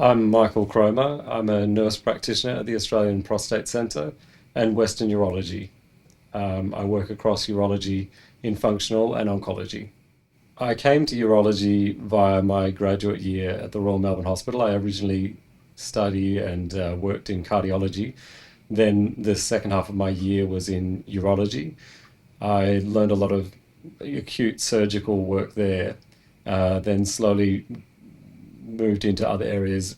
I'm Michael Cromer. I'm a nurse practitioner at the Australian Prostate Centre and Western Urology. I work across urology in functional and oncology. I came to urology via my graduate year at the Royal Melbourne Hospital. I originally studied and worked in cardiology. Then the second half of my year was in urology. I learned a lot of acute surgical work there, then slowly moved into other areas,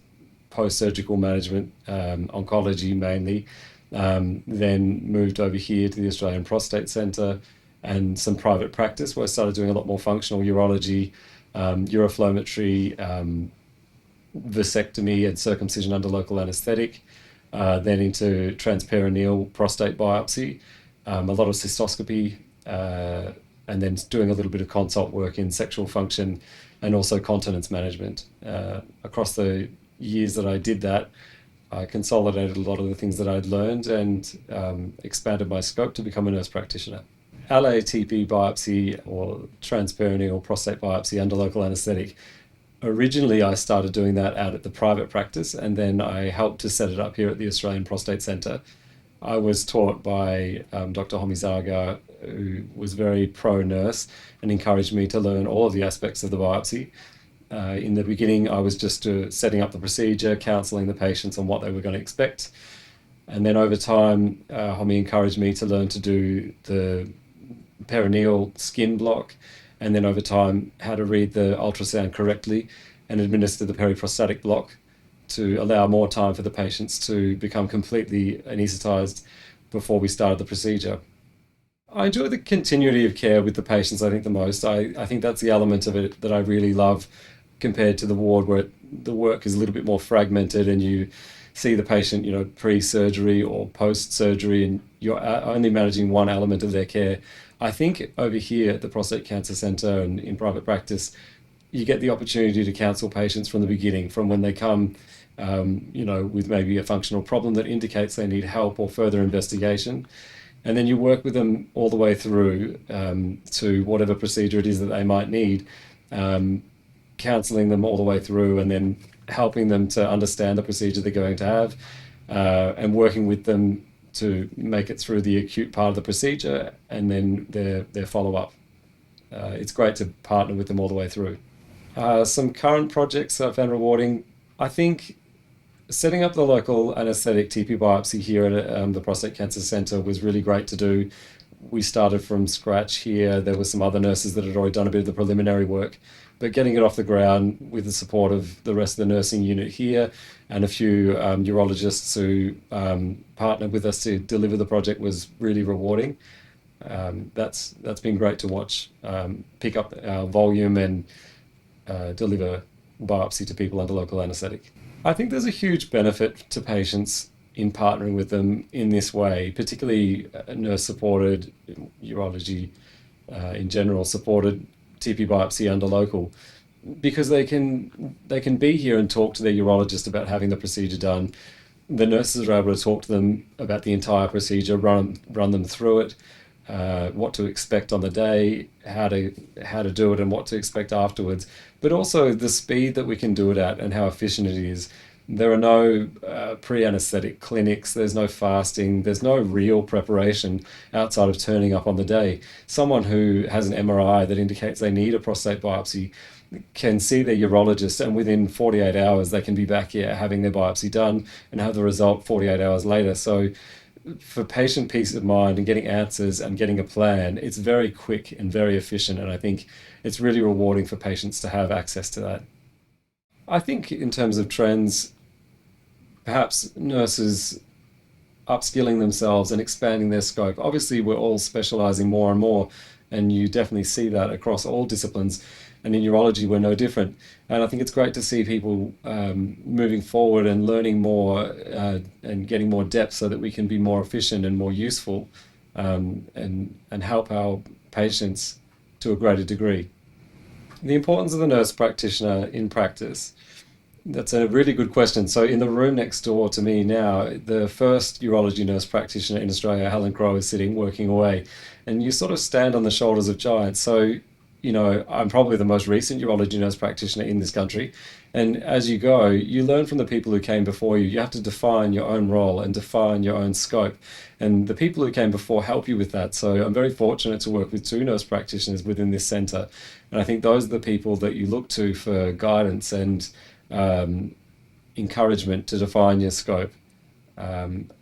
post-surgical management, oncology mainly, then moved over here to the Australian Prostate Centre and some private practice where I started doing a lot more functional urology, uroflowmetry, vasectomy and circumcision under local anaesthetic, then into transperineal prostate biopsy, a lot of cystoscopy, and then doing a little bit of consult work in sexual function and also continence management. Across the years that I did that, I consolidated a lot of the things that I'd learned and expanded my scope to become a nurse practitioner. LATP biopsy or transperineal prostate biopsy under local anaesthetic. Originally, I started doing that out at the private practice, and then I helped to set it up here at the Australian Prostate Centre. I was taught by Dr. Homizaga, who was very pro-nurse and encouraged me to learn all of the aspects of the biopsy. In the beginning, I was just setting up the procedure, counselling the patients on what they were going to expect. And then over time, Homi encouraged me to learn to do the perineal skin block, and then over time, how to read the ultrasound correctly and administer the periprostatic block to allow more time for the patients to become completely anaesthetized before we started the procedure. I enjoy the continuity of care with the patients, I think, the most. I think that's the element of it that I really love compared to the ward where the work is a little bit more fragmented and you see the patient, pre-surgery or post-surgery, and you're only managing one element of their care. I think over here at the Prostate Cancer Centre and in private practice, you get the opportunity to counsel patients from the beginning, from when they come, with maybe a functional problem that indicates they need help or further investigation. And then you work with them all the way through to whatever procedure it is that they might need, counselling them all the way through and then helping them to understand the procedure they're going to have, and working with them to make it through the acute part of the procedure and then their follow-up. It's great to partner with them all the way through. Some current projects I found rewarding. I think setting up the local anaesthetic TP biopsy here at the Prostate Cancer Centre was really great to do. We started from scratch here. There were some other nurses that had already done a bit of the preliminary work, but getting it off the ground with the support of the rest of the nursing unit here and a few urologists who partnered with us to deliver the project was really rewarding. That's been great to watch, pick up our volume and deliver biopsy to people under local anaesthetic. I think there's a huge benefit to patients in partnering with them in this way, particularly nurse-supported urology in general, supported TP biopsy under local, because they can be here and talk to their urologist about having the procedure done. The nurses are able to talk to them about the entire procedure, run them through it, what to expect on the day, how to do it and what to expect afterwards, but also the speed that we can do it at and how efficient it is. There are no pre-anaesthetic clinics, there's no fasting, there's no real preparation outside of turning up on the day. Someone who has an MRI that indicates they need a prostate biopsy can see their urologist, and within 48 hours they can be back here having their biopsy done and have the result 48 hours later. So for patient peace of mind and getting answers and getting a plan, it's very quick and very efficient, and I think it's really rewarding for patients to have access to that. I think in terms of trends, perhaps nurses upskilling themselves and expanding their scope. Obviously, we're all specialising more and more, and you definitely see that across all disciplines. And in urology, we're no different. And I think it's great to see people moving forward and learning more and getting more depth so that we can be more efficient and more useful and help our patients to a greater degree. The importance of the nurse practitioner in practice. That's a really good question. So in the room next door to me now, the first urology nurse practitioner in Australia, Helen Crowe, is sitting working away. And you sort of stand on the shoulders of giants. So I'm probably the most recent urology nurse practitioner in this country. And as you go, you learn from the people who came before you. You have to define your own role and define your own scope. And the people who came before help you with that. So I'm very fortunate to work with two nurse practitioners within this centre. And I think those are the people that you look to for guidance and encouragement to define your scope.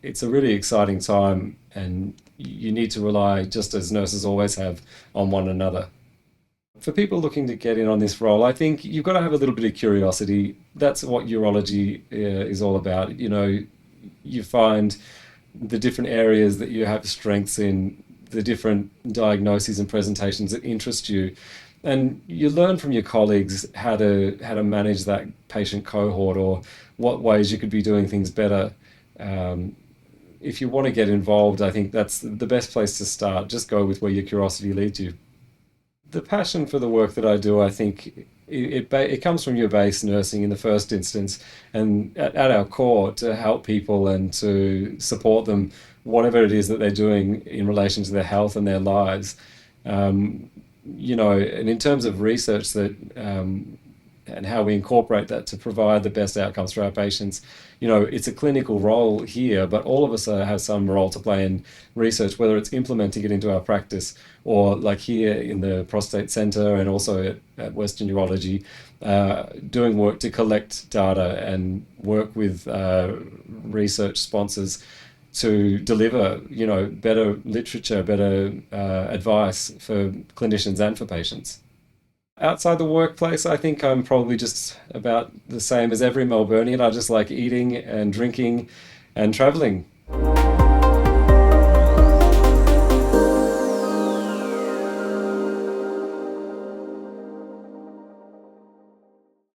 It's a really exciting time, and you need to rely, just as nurses always have, on one another. For people looking to get in on this role, I think you've got to have a little bit of curiosity. That's what urology is all about. You find the different areas that you have strengths in, the different diagnoses and presentations that interest you, and you learn from your colleagues how to manage that patient cohort, or what ways you could be doing things better. If you want to get involved, I think that's the best place to start. Just go with where your curiosity leads you. The passion for the work that I do, I think it comes from your base nursing in the first instance, and at our core, to help people and to support them, whatever it is that they're doing in relation to their health and their lives. And in terms of research that and how we incorporate that to provide the best outcomes for our patients, it's a clinical role here, but all of us have some role to play in research, whether it's implementing it into our practice, or like here in the Prostate Centre and also at Western Urology, doing work to collect data and work with research sponsors to deliver, better literature, better advice for clinicians and for patients. Outside the workplace, I think I'm probably just about the same as every Melburnian. I just like eating and drinking and traveling.